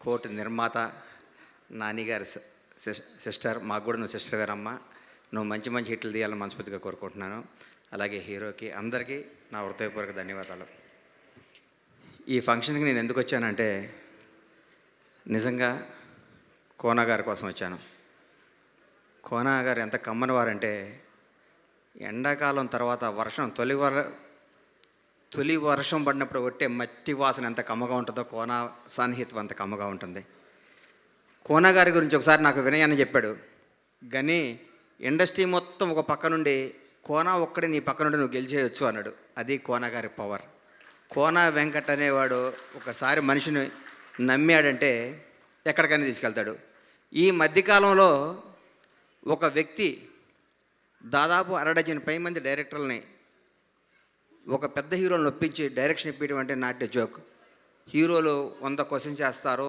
Court నిర్మాత నానిగారి sister, మాకు కూడా నువ్వు సిస్టర్ వేరమ్మా. నువ్వు మంచి మంచి హిట్లు తీయాలని మనస్ఫూర్తిగా కోరుకుంటున్నాను. అలాగే హీరోకి అందరికీ నా హృదయపూర్వక ధన్యవాదాలు. ఈ ఫంక్షన్కి నేను ఎందుకు వచ్చానంటే నిజంగా కోన గారి కోసం వచ్చాను. కోన గారు ఎంత కమ్మని వారంటే ఎండాకాలం తర్వాత వర్షం తొలి వర్షం పడినప్పుడు కొట్టే మట్టి వాసన ఎంత కమ్మగా ఉంటుందో కోన సాన్నిహిత్యం అంత కమ్మగా ఉంటుంది. కోన గారి గురించి ఒకసారి నాకు వినయాన్ని చెప్పాడు, కానీ ఇండస్ట్రీ మొత్తం ఒక పక్క నుండి కోన ఒక్కడే నీ పక్క నుండి నువ్వు గెలిచేయచ్చు అన్నాడు. అది కోన గారి పవర్. కోన వెంకట్ అనేవాడు ఒకసారి మనిషిని నమ్మాడంటే ఎక్కడికైనా తీసుకెళ్తాడు. ఈ మధ్యకాలంలో ఒక వ్యక్తి దాదాపు 60 పై మంది డైరెక్టర్లని ఒక పెద్ద హీరోలను ఒప్పించి డైరెక్షన్ ఇప్పించడం అంటే నాట్ ఎ జోక్. హీరోలు 100 క్వశ్చన్స్ చేస్తారు.